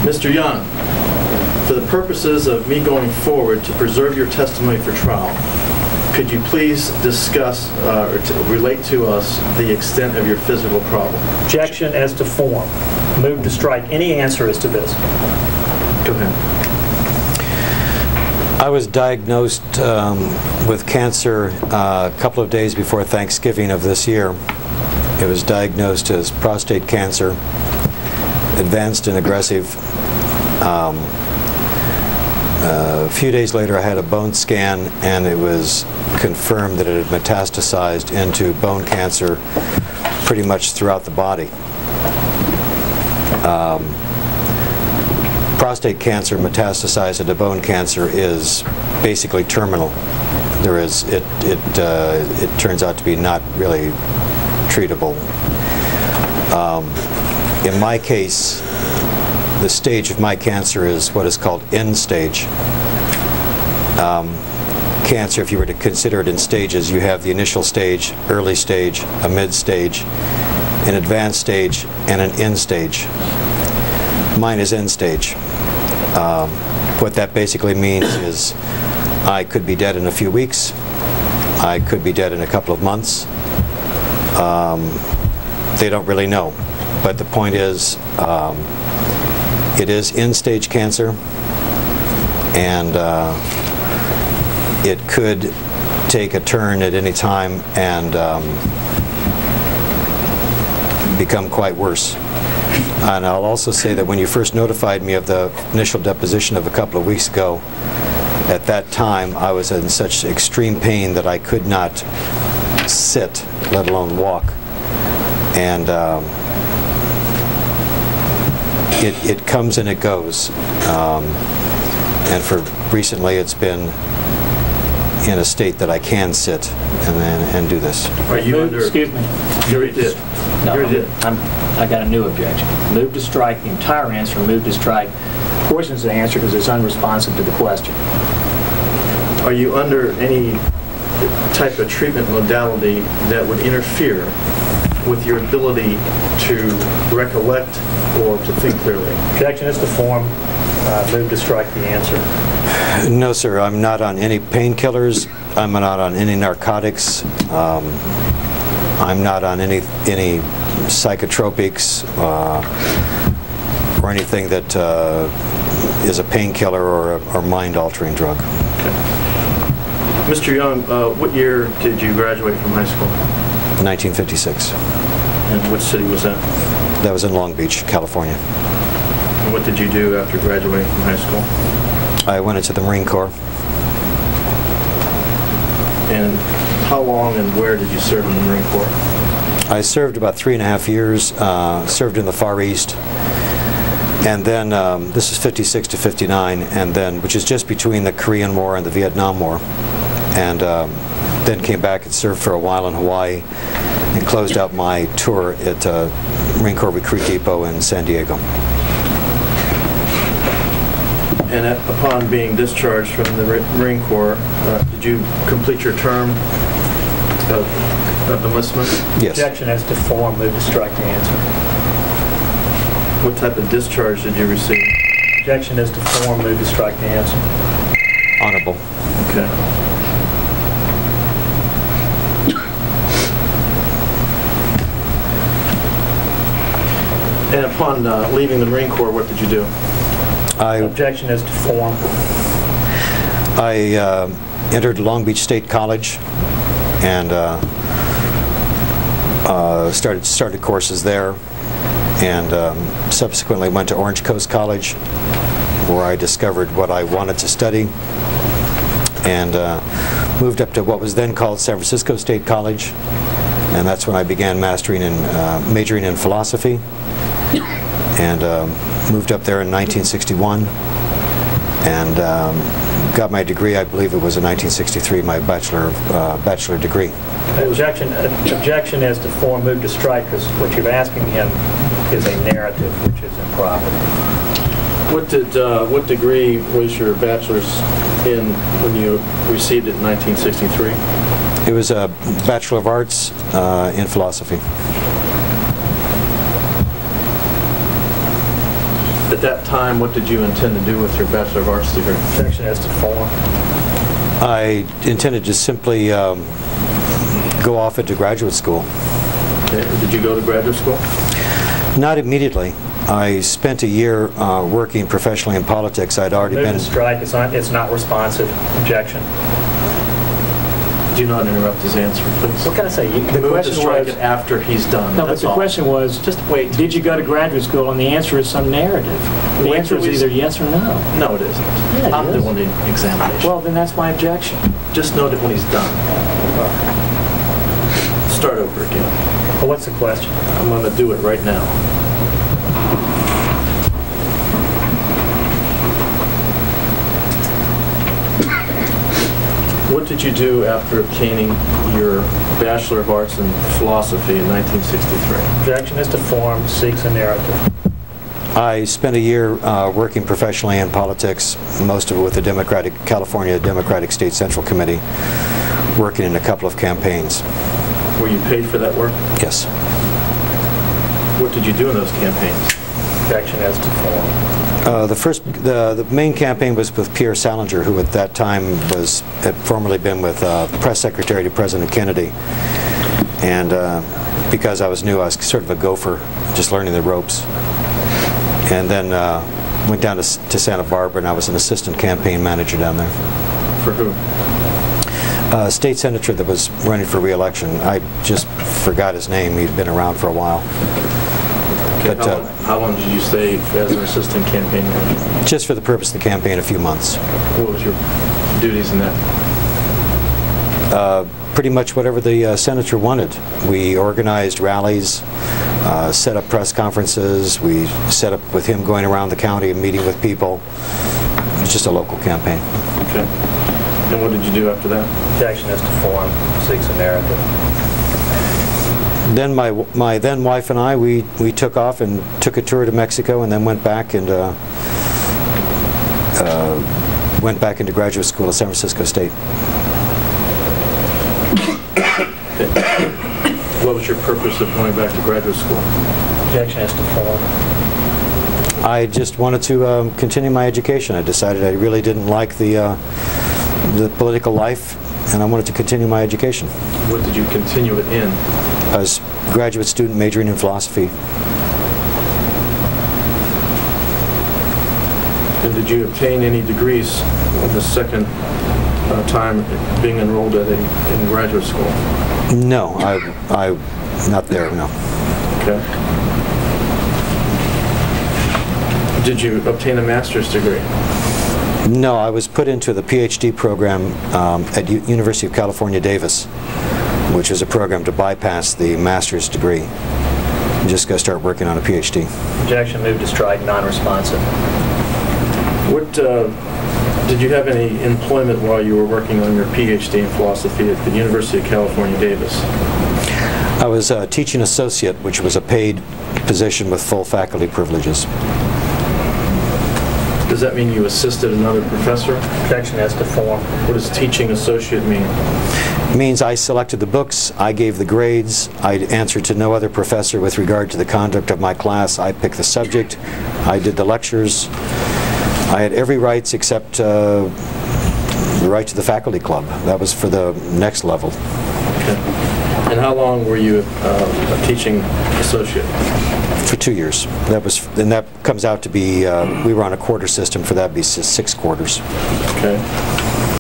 Mr. Young, for the purposes of me going forward to preserve your testimony for trial, could you please discuss or relate to us the extent of your physical problem? Objection as to form. Move to strike any answer as to this. Go ahead. I was diagnosed with cancer a couple of days before Thanksgiving of this year. It was diagnosed as prostate cancer, advanced and aggressive. A few days later I had a bone scan and it was confirmed that it had metastasized into bone cancer pretty much throughout the body. Prostate cancer metastasized into bone cancer is basically terminal. It turns out to be not really treatable. In my case, the stage of my cancer is what is called end stage. Cancer, if you were to consider it in stages, you have the initial stage, early stage, a mid stage, an advanced stage, and an end stage. Mine is end stage. What that basically means is I could be dead in a few weeks. I could be dead in a couple of months. They don't really know. But the point is, it is end-stage cancer, and it could take a turn at any time and become quite worse. And I'll also say that when you first notified me of the initial deposition of a couple of weeks ago, at that time I was in such extreme pain that I could not sit, let alone walk. And it comes and it goes. And for recently it's been in a state that I can sit and do this. Are you under... Excuse me. You already did. No, you already did. I got a new objection. Move to strike the entire answer, move to strike portions of the answer because it's unresponsive to the question. Are you under any type of treatment modality that would interfere with your ability to recollect or to think clearly? Objection is to form. Move to strike the answer. No, sir. I'm not on any painkillers. I'm not on any narcotics. I'm not on any psychotropics or anything that is a painkiller or mind-altering drug. Okay. Mr. Young, what year did you graduate from high school? 1956. And which city was that? That was in Long Beach, California. And what did you do after graduating from high school? I went into the Marine Corps. And how long and where did you serve in the Marine Corps? I served about 3.5 years, served in the Far East, and then, this is 56 to 59, and then, which is just between the Korean War and the Vietnam War, and then came back and served for a while in Hawaii, and closed out my tour at Marine Corps Recruit Depot in San Diego. And upon being discharged from the Marine Corps, did you complete your term of enlistment? Yes. Objection as to form. Move to strike the answer. What type of discharge did you receive? Objection as to form. Move to strike the answer. Honorable. Okay. And upon leaving the Marine Corps, what did you do? Objection as to form. I entered Long Beach State College and started courses there, and subsequently went to Orange Coast College, where I discovered what I wanted to study, and moved up to what was then called San Francisco State College, and that's when I began majoring in philosophy, and moved up there in 1961, and got my degree. I believe it was in 1963, my bachelor degree. Objection as to form. Move to strike, because what you're asking him is a narrative, which is improper. What degree was your bachelor's in when you received it in 1963? It was a Bachelor of Arts in philosophy. At that time, what did you intend to do with your Bachelor of Arts degree? Objection as to form. I intended to simply go off into graduate school. Okay. Did you go to graduate school? Not immediately. I spent a year working professionally in politics. I'd already Move been... to strike. It's not responsive. Objection. Do not interrupt his answer, please. What can I say? The Move question to strike was... it after he's done. No, That's but the all. question was, Just wait. did you go to graduate school? And the answer is some narrative. The Wait answer till is we- either yes or no. No, it isn't. Yeah, it I'm is. doing the examination. Well, then that's my objection. Just note it when he's done. Start over again. Well, what's the question? I'm going to do it right now. What did you do after obtaining your Bachelor of Arts in Philosophy in 1963? Objection as to form seeks a narrative. I spent a year working professionally in politics, most of it with the California Democratic State Central Committee, working in a couple of campaigns. Were you paid for that work? Yes. What did you do in those campaigns? Objection as to form. The main campaign was with Pierre Salinger, who at that time had formerly been with press secretary to President Kennedy. And because I was new, I was sort of a gopher, just learning the ropes. And then went down to Santa Barbara, and I was an assistant campaign manager down there. For who? A state senator that was running for re-election. I just forgot his name. He'd been around for a while. Okay, But, how long did you stay as an assistant campaign manager? just for the purpose of the campaign, a few months. What was your duties in that? Pretty much whatever the senator wanted. We organized rallies, set up press conferences. We set up with him going around the county and meeting with people. It was just a local campaign. Okay. And what did you do after that? Objection as to form seeks a narrative. Then my then wife and I, we took off and took a tour to Mexico, and then went back and went back into graduate school at San Francisco State. What was your purpose of going back to graduate school? Objection as to form. I just wanted to continue my education. I decided I really didn't like the political life, and I wanted to continue my education. What did you continue it in? I was a graduate student majoring in philosophy. And did you obtain any degrees the second time being enrolled in graduate school? No, I not there, no. Okay. Did you obtain a master's degree? No, I was put into the PhD program at University of California, Davis, which is a program to bypass the master's degree. You just got to start working on a PhD. Objection, move to strike, non-responsive. What did you have any employment while you were working on your PhD in philosophy at the University of California, Davis? I was a teaching associate, which was a paid position with full faculty privileges. Does that mean you assisted another professor? Objection as to form. What does teaching associate mean? It means I selected the books, I gave the grades, I answered to no other professor with regard to the conduct of my class. I picked the subject, I did the lectures. I had every rights except the right to the faculty club. That was for the next level. Okay. And how long were you a teaching associate? For 2 years. And that comes out to be, we were on a quarter system, for that to be 6 quarters. Okay.